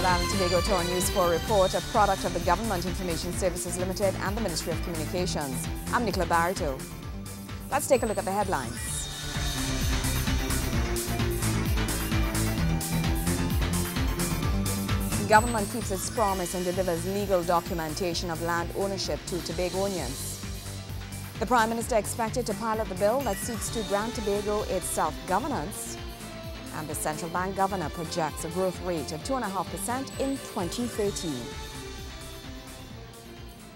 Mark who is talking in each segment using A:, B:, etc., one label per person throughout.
A: Trinidad and Tobago Tour News 4 report, a product of the Government Information Services Limited and the Ministry of Communications. I'm Nicola Barito. Let's take a look at the headlines. The government keeps its promise and delivers legal documentation of land ownership to Tobagonians. The Prime Minister expected to pilot the bill that seeks to grant Tobago its self-governance. And the central bank governor projects a growth rate of 2.5% in 2013.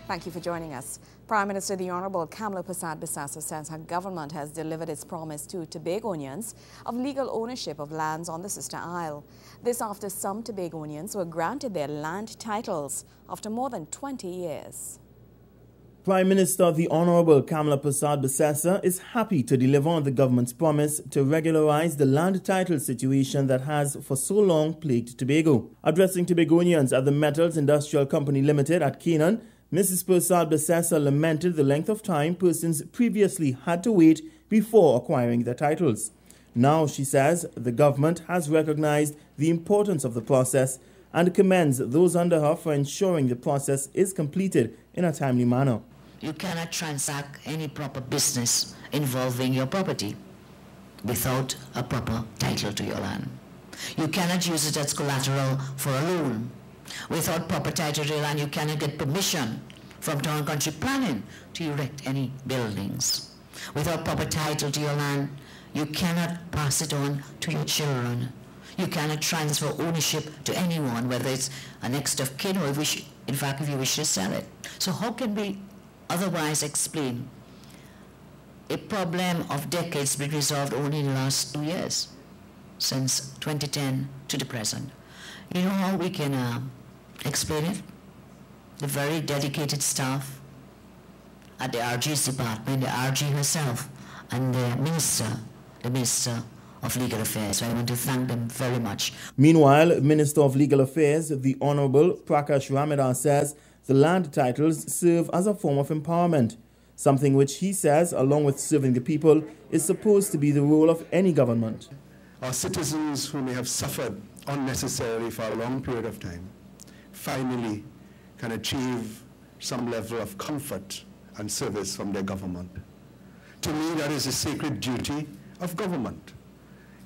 A: Thank you for joining us. Prime Minister the Honourable Kamla Persad-Bissessor says her government has delivered its promise to Tobagonians of legal ownership of lands on the sister isle. This after some Tobagonians were granted their land titles after more than 20 years.
B: Prime Minister the Honourable Kamla Persad-Bissessor is happy to deliver on the government's promise to regularise the land title situation that has for so long plagued Tobago. Addressing Tobagonians at the Metals Industrial Company Limited at Canaan, Mrs. Persad-Bissessor lamented the length of time persons previously had to wait before acquiring their titles. Now, she says, the government has recognised the importance of the process and commends those under her for ensuring the process is completed in a timely manner.
C: You cannot transact any proper business involving your property without a proper title to your land. You cannot use it as collateral for a loan. Without proper title to your land, you cannot get permission from town country planning to erect any buildings. Without proper title to your land, you cannot pass it on to your children. You cannot transfer ownership to anyone, whether it's a next of kin or if you wish to sell it. So how can we otherwise explain a problem of decades being resolved only in the last 2 years, since 2010 to the present? You know how we can explain it? The very dedicated staff at the RG's department, the RG herself, and the Minister of Legal Affairs. So I want to thank them very much.
B: Meanwhile, Minister of Legal Affairs, the Honourable Prakash Ramidar, says the land titles serve as a form of empowerment, something which he says, along with serving the people, is supposed to be the role of any government.
D: Our citizens who may have suffered unnecessarily for a long period of time finally can achieve some level of comfort and service from their government. To me, that is a sacred duty of government.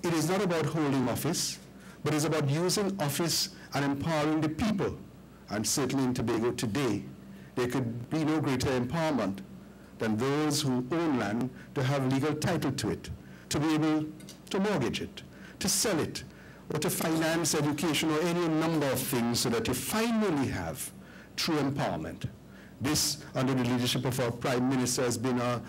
D: It is not about holding office, but it's about using office and empowering the people. And certainly in Tobago today, there could be no greater empowerment than those who own land to have legal title to it, to be able to mortgage it, to sell it, or to finance education or any number of things so that you finally have true empowerment. This, under the leadership of our Prime Minister, has been our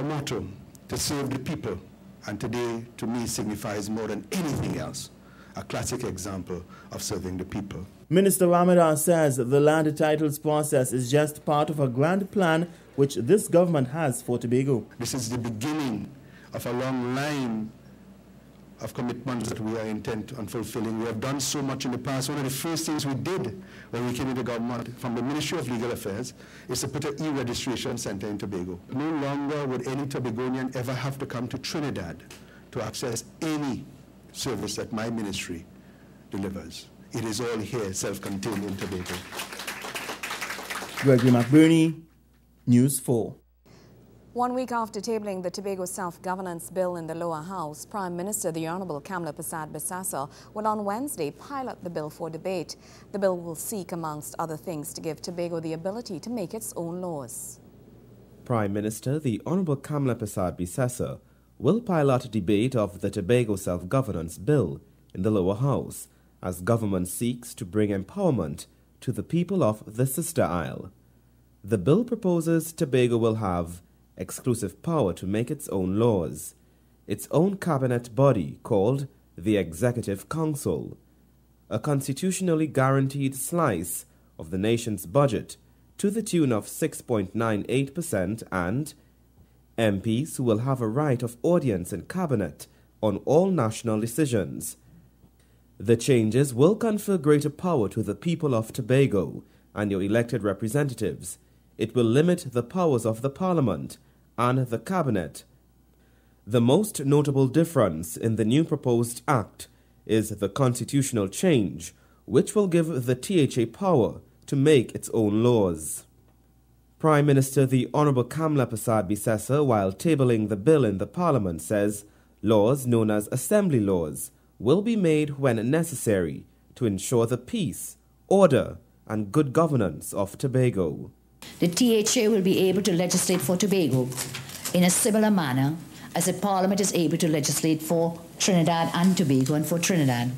D: motto, to serve the people. And today, to me, signifies more than anything else, a classic example of serving the people.
B: Minister Ramidar says the land titles process is just part of a grand plan which this government has for Tobago.
D: This is the beginning of a long line of commitments that we are intent on fulfilling. We have done so much in the past. One of the first things we did when we came into government from the Ministry of Legal Affairs is to put an e-registration center in Tobago. No longer would any Tobagonian ever have to come to Trinidad to access any service that my ministry delivers. It is all here, self-contained in Tobago.
B: Gregory McBurney, News 4.
A: 1 week after tabling the Tobago Self-Governance Bill in the lower house, Prime Minister the Honourable Kamla Persad-Bissessor will on Wednesday pilot the bill for debate. The bill will seek, amongst other things, to give Tobago the ability to make its own laws.
E: Prime Minister the Honourable Kamla Persad-Bissessor will pilot a debate of the Tobago Self-Governance Bill in the lower house as government seeks to bring empowerment to the people of the sister isle. The bill proposes Tobago will have exclusive power to make its own laws, its own cabinet body called the Executive Council, a constitutionally guaranteed slice of the nation's budget to the tune of 6.98%, and MPs who will have a right of audience in cabinet on all national decisions. The changes will confer greater power to the people of Tobago and your elected representatives. It will limit the powers of the Parliament and the Cabinet. The most notable difference in the new proposed act is the constitutional change, which will give the THA power to make its own laws. Prime Minister the Honourable Kamla Persad-Bissessar, while tabling the bill in the Parliament, says laws known as assembly laws will be made when necessary to ensure the peace, order and good governance of Tobago.
C: The THA will be able to legislate for Tobago in a similar manner as the Parliament is able to legislate for Trinidad and Tobago and for Trinidad.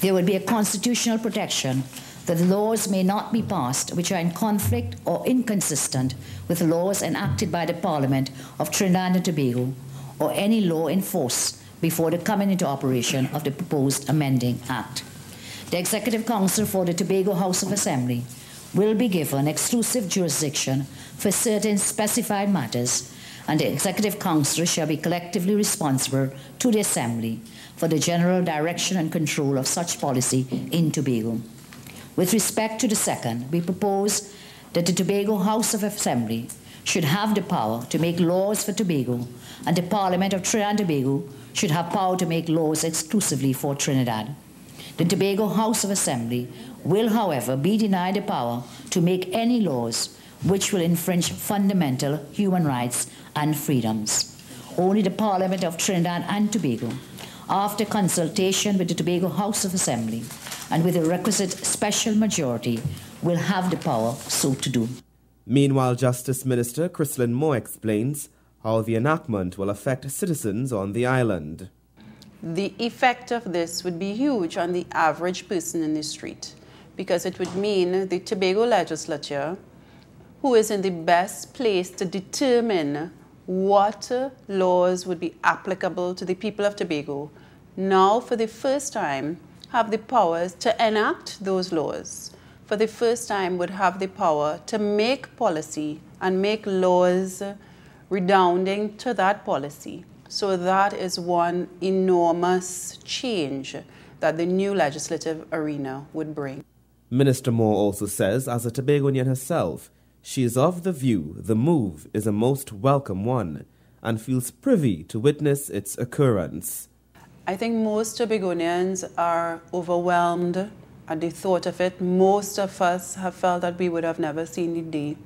C: There will be a constitutional protection that laws may not be passed which are in conflict or inconsistent with laws enacted by the Parliament of Trinidad and Tobago or any law in force before the coming into operation of the proposed amending Act. The Executive Council for the Tobago House of Assembly will be given exclusive jurisdiction for certain specified matters, and the Executive Council shall be collectively responsible to the Assembly for the general direction and control of such policy in Tobago. With respect to the second, we propose that the Tobago House of Assembly should have the power to make laws for Tobago, and the Parliament of Trinidad and Tobago should have power to make laws exclusively for Trinidad. The Tobago House of Assembly will, however, be denied the power to make any laws which will infringe fundamental human rights and freedoms. Only the Parliament of Trinidad and Tobago, after consultation with the Tobago House of Assembly and with the requisite special majority, will have the power so to do.
E: Meanwhile, Justice Minister Chrislyn Moore explains how the enactment will affect citizens on the island.
F: The effect of this would be huge on the average person in the street, because it would mean the Tobago legislature, who is in the best place to determine what laws would be applicable to the people of Tobago, now for the first time have the powers to enact those laws. For the first time would have the power to make policy and make laws redounding to that policy. So that is one enormous change that the new legislative arena would bring.
E: Minister Moore also says, as a Tobagonian herself, she is of the view the move is a most welcome one and feels privy to witness its occurrence.
F: I think most Tobagonians are overwhelmed at the thought of it. Most of us have felt that we would have never seen the day.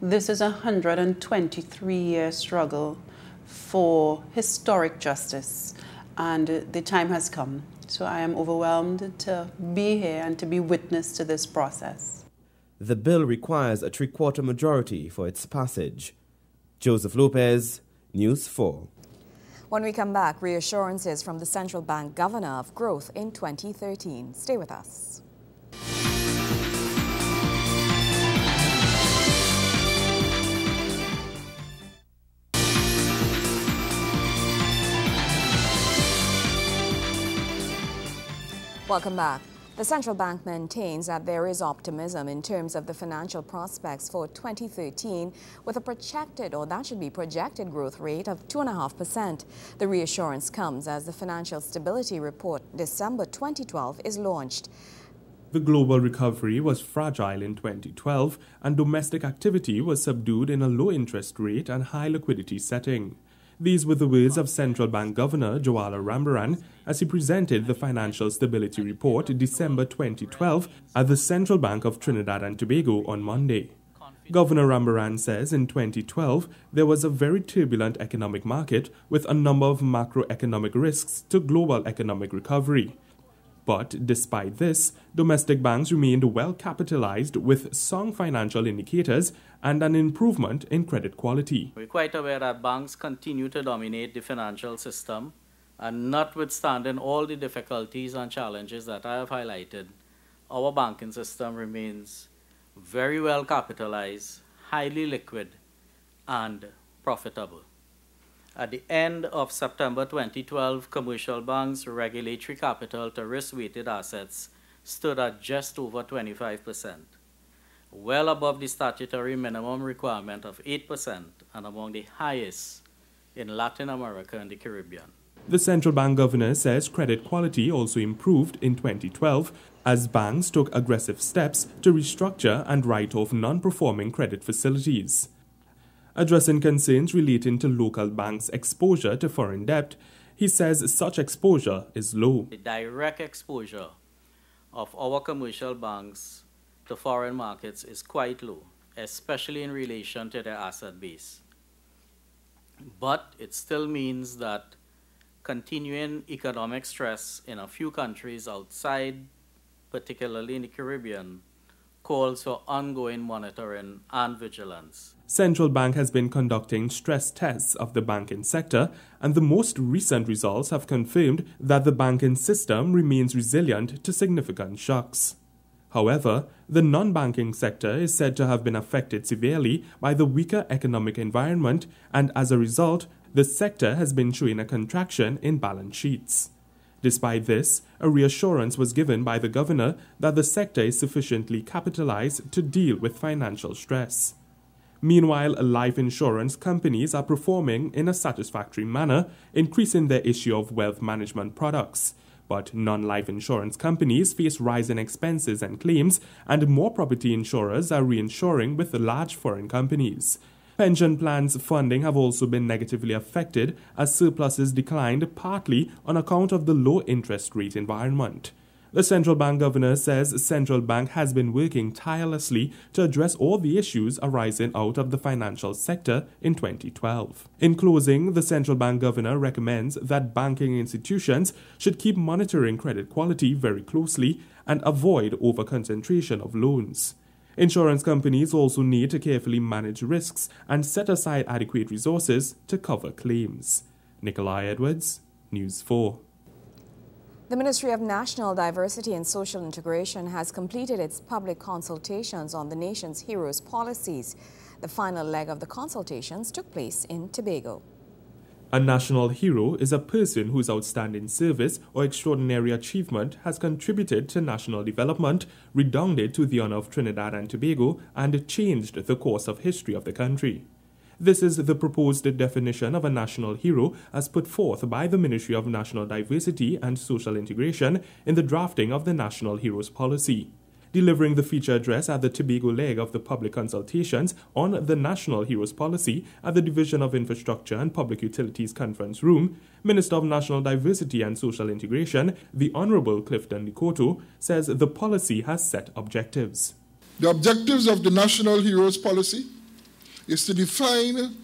F: This is a 123-year struggle for historic justice, and the time has come. So I am overwhelmed to be here and to be witness to this process.
E: The bill requires a three-quarter majority for its passage. Joseph Lopez, News 4.
A: When we come back, reassurances from the central bank governor of growth in 2013. Stay with us. Welcome back. The central bank maintains that there is optimism in terms of the financial prospects for 2013, with a projected growth rate of 2.5%. The reassurance comes as the Financial Stability Report December 2012 is launched.
G: The global recovery was fragile in 2012, and domestic activity was subdued in a low interest rate and high liquidity setting. These were the words of Central Bank Governor Jwala Rambaran as he presented the Financial Stability Report December 2012 at the Central Bank of Trinidad and Tobago on Monday. Governor Rambaran says in 2012 there was a very turbulent economic market with a number of macroeconomic risks to global economic recovery. But despite this, domestic banks remained well capitalized with strong financial indicators and an improvement in credit quality.
H: We're quite aware that banks continue to dominate the financial system, and notwithstanding all the difficulties and challenges that I have highlighted, our banking system remains very well capitalized, highly liquid, and profitable. At the end of September 2012, commercial banks' regulatory capital to risk-weighted assets stood at just over 25%, well above the statutory minimum requirement of 8% and among the highest in Latin America and the Caribbean.
G: The central bank governor says credit quality also improved in 2012 as banks took aggressive steps to restructure and write off non-performing credit facilities. Addressing concerns relating to local banks' exposure to foreign debt, he says such exposure is low.
H: The direct exposure of our commercial banks to foreign markets is quite low, especially in relation to their asset base. But it still means that continuing economic stress in a few countries outside, particularly in the Caribbean, calls for ongoing monitoring and vigilance.
G: Central Bank has been conducting stress tests of the banking sector, and the most recent results have confirmed that the banking system remains resilient to significant shocks. However, the non-banking sector is said to have been affected severely by the weaker economic environment, and as a result, the sector has been showing a contraction in balance sheets. Despite this, a reassurance was given by the governor that the sector is sufficiently capitalized to deal with financial stress. Meanwhile, life insurance companies are performing in a satisfactory manner, increasing their issue of wealth management products. But non-life insurance companies face rising expenses and claims, and more property insurers are reinsuring with large foreign companies. Pension plans funding have also been negatively affected as surpluses declined partly on account of the low interest rate environment. The central bank governor says central bank has been working tirelessly to address all the issues arising out of the financial sector in 2012. In closing, the central bank governor recommends that banking institutions should keep monitoring credit quality very closely and avoid over-concentration of loans. Insurance companies also need to carefully manage risks and set aside adequate resources to cover claims. Nikolai Edwards, News 4.
A: The Ministry of National Diversity and Social Integration has completed its public consultations on the nation's heroes policies. The final leg of the consultations took place in Tobago.
G: A national hero is a person whose outstanding service or extraordinary achievement has contributed to national development, redounded to the honor of Trinidad and Tobago, and changed the course of history of the country. This is the proposed definition of a national hero as put forth by the Ministry of National Diversity and Social Integration in the drafting of the National Heroes Policy. Delivering the feature address at the Tobago leg of the public consultations on the National Heroes Policy at the Division of Infrastructure and Public Utilities Conference Room, Minister of National Diversity and Social Integration, the Honorable Clifton Nikoto, says the policy has set objectives.
I: The objectives of the National Heroes Policy is to define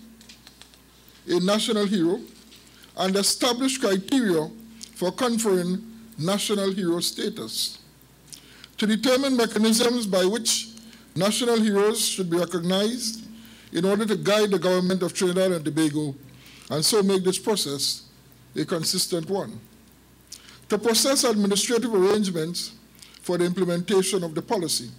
I: a national hero and establish criteria for conferring national hero status, to determine mechanisms by which national heroes should be recognized in order to guide the government of Trinidad and Tobago and so make this process a consistent one, to process administrative arrangements for the implementation of the policy,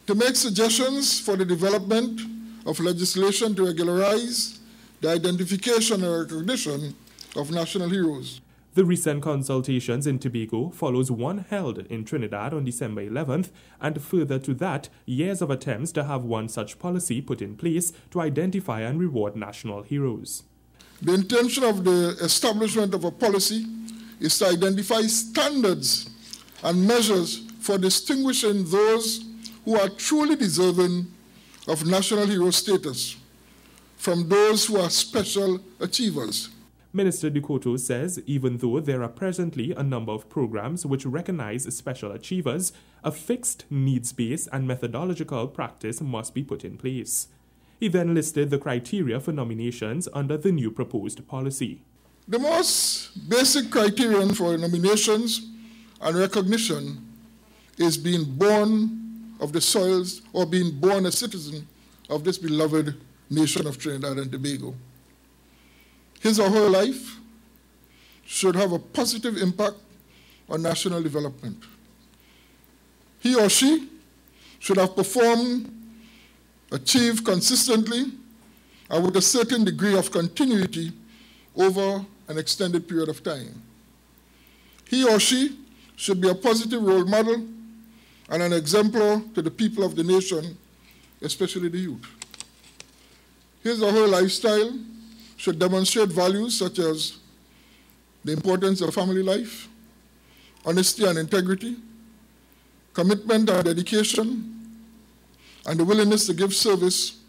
I: to make suggestions for the development of legislation to regularize the identification and recognition of national heroes.
G: The recent consultations in Tobago follows one held in Trinidad on December 11th, and further to that, years of attempts to have one such policy put in place to identify and reward national heroes.
I: The intention of the establishment of a policy is to identify standards and measures for distinguishing those who are truly deserving of national hero status from those who are special achievers.
G: Minister Nikoto says even though there are presently a number of programs which recognize special achievers, a fixed needs-based and methodological practice must be put in place. He then listed the criteria for nominations under the new proposed policy.
I: The most basic criterion for nominations and recognition is being born of the soils or being born a citizen of this beloved nation of Trinidad and Tobago. His or her life should have a positive impact on national development. He or she should have performed, achieved consistently, and with a certain degree of continuity over an extended period of time. He or she should be a positive role model and an exemplar to the people of the nation, especially the youth. His or her lifestyle should demonstrate values such as the importance of family life, honesty and integrity, commitment and dedication, and the willingness to give service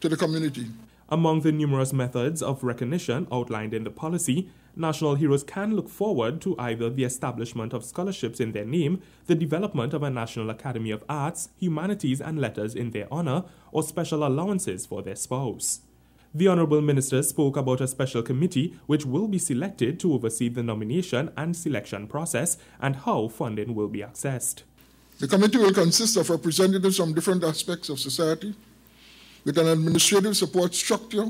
I: to the community.
G: Among the numerous methods of recognition outlined in the policy, national heroes can look forward to either the establishment of scholarships in their name, the development of a National Academy of Arts, Humanities and Letters in their honor, or special allowances for their spouse. The Honourable Minister spoke about a special committee which will be selected to oversee the nomination and selection process and how funding will be accessed.
I: The committee will consist of representatives from different aspects of society with an administrative support structure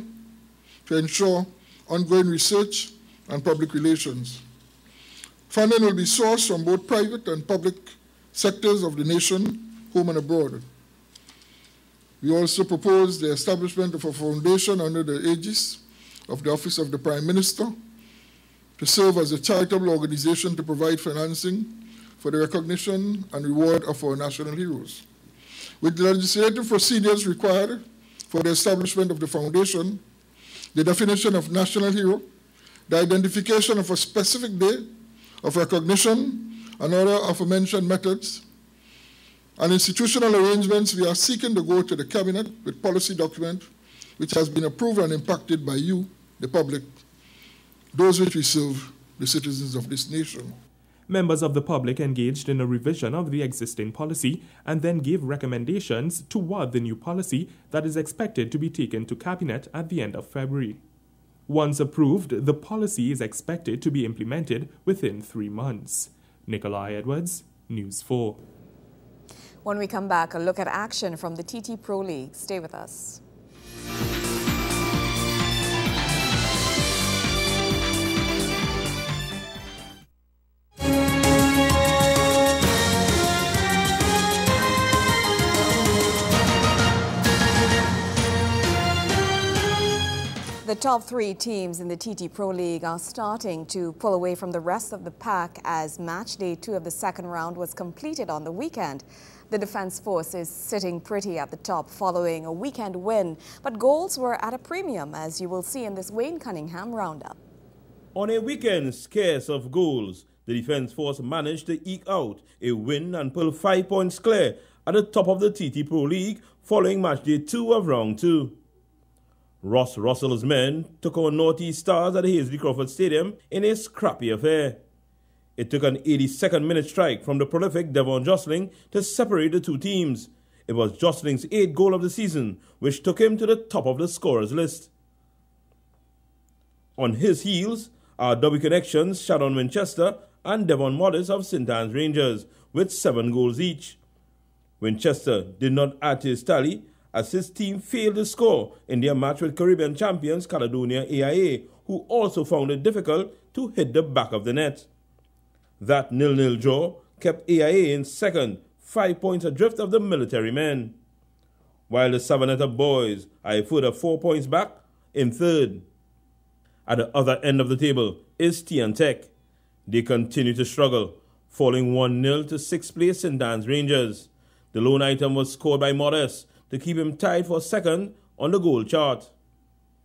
I: to ensure ongoing research and public relations. Funding will be sourced from both private and public sectors of the nation, home and abroad. We also propose the establishment of a foundation under the aegis of the Office of the Prime Minister to serve as a charitable organization to provide financing for the recognition and reward of our national heroes. With the legislative procedures required for the establishment of the foundation, the definition of national hero, the identification of a specific day of recognition, and other aforementioned methods, and institutional arrangements, we are seeking to go to the Cabinet with policy document which has been approved and impacted by you, the public, those which we serve, the citizens of this nation.
G: Members of the public engaged in a revision of the existing policy and then gave recommendations toward the new policy that is expected to be taken to Cabinet at the end of February. Once approved, the policy is expected to be implemented within 3 months. Nikolai Edwards, News 4.
A: When we come back, a look at action from the TT Pro League. Stay with us. The top 3 teams in the TT Pro League are starting to pull away from the rest of the pack as match day 2 of the second round was completed on the weekend. The Defence Force is sitting pretty at the top following a weekend win, but goals were at a premium, as you will see in this Wayne Cunningham roundup.
B: On a weekend scarce of goals, the Defence Force managed to eke out a win and pull 5 points clear at the top of the TT Pro League following match day 2 of round 2. Ross Russell's men took on Northeast Stars at the Hazley Crawford Stadium in a scrappy affair. It took an 82nd minute strike from the prolific Devon Jostling to separate the two teams. It was Josling's 8th goal of the season, which took him to the top of the scorers list. On his heels are W Connections, Shadon Winchester and Devon Modis of St. Anne's Rangers, with 7 goals each. Winchester did not add to his tally as his team failed to score in their match with Caribbean champions Caledonia AIA, who also found it difficult to hit the back of the net. That 0-0 draw kept AIA in second, 5 points adrift of the military men, while the Savanetta boys are a further 4 points back in third. At the other end of the table is Tian Tech. They continue to struggle, falling 1-0 to 6th place St. Anne's Rangers. The lone item was scored by Modest to keep him tied for second on the goal chart.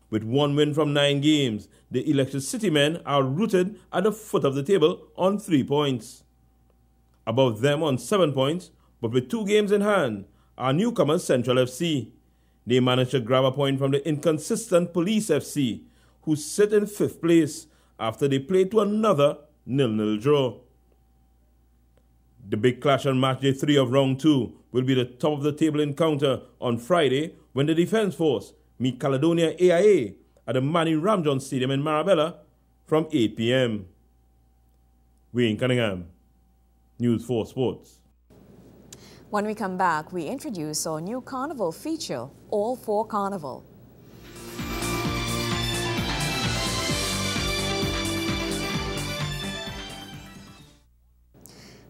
B: With 1 win from 9 games, the Electricity men are rooted at the foot of the table on 3 points. Above them on 7 points, but with 2 games in hand, are newcomers Central FC. They managed to grab a point from the inconsistent Police FC, who sit in 5th place after they played to another 0-0 draw. The big clash on match day 3 of round 2 will be the top of the table encounter on Friday when the Defence Force meet Caledonia AIA at the Manny Ramjohn Stadium in Marabella from 8 p.m. Wayne Cunningham, News 4 Sports.
A: When we come back, we introduce our new carnival feature, All for Carnival.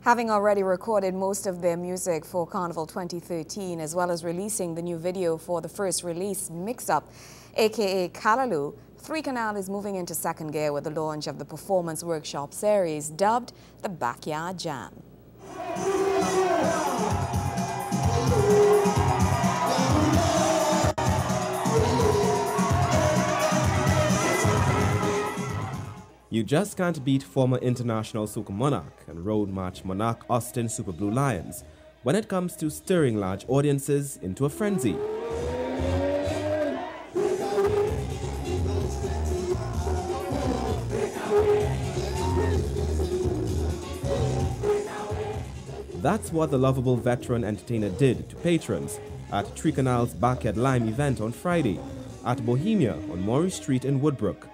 A: Having already recorded most of their music for Carnival 2013, as well as releasing the new video for the first release, Mix Up, aka Callaloo, 3 Canal is moving into second gear with the launch of the performance workshop series dubbed the Backyard Jam.
E: You just can't beat former international soca monarch and road march monarch Austin Super Blue Lions when it comes to stirring large audiences into a frenzy. That's what the lovable veteran entertainer did to patrons at Tricanal's Backyard Lime event on Friday at Bohemia on Maury Street in Woodbrook,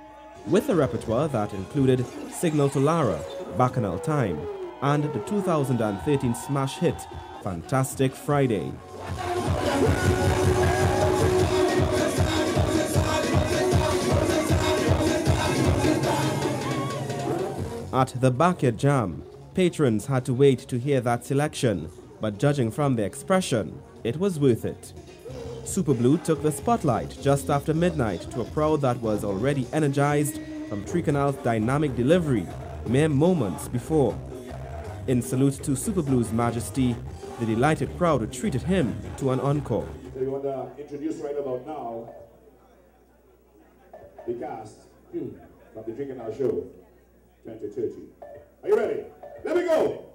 E: with a repertoire that included Signal to Lara, Bacchanal Time, and the 2013 smash hit, Fantastic Friday. At the Backyard Jam, patrons had to wait to hear that selection, but judging from the expression, it was worth it. Super Blue took the spotlight just after midnight to a crowd that was already energized from Tricanal's dynamic delivery mere moments before. In salute to Super Blue's majesty, the delighted crowd treated him to an encore.
J: So we want to introduce right about now the cast from the Tricanal Show 2030. Are you ready? Let me go!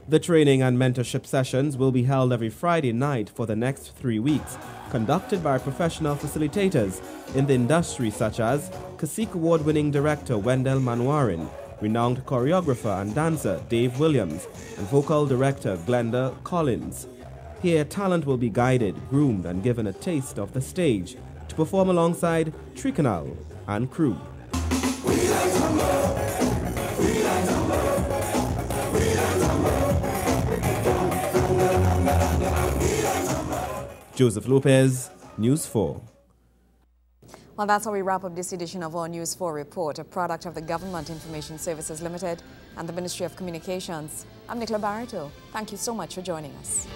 E: The training and mentorship sessions will be held every Friday night for the next 3 weeks, conducted by professional facilitators in the industry such as Cacique Award-winning director Wendell Manwarin, renowned choreographer and dancer Dave Williams, and vocal director Glenda Collins. Here, talent will be guided, groomed, and given a taste of the stage to perform alongside Tricanal and crew. Joseph Lopez, News 4.
A: Well, that's how we wrap up this edition of our News 4 report, a product of the Government Information Services Limited and the Ministry of Communications. I'm Nicola Barreto. Thank you so much for joining us.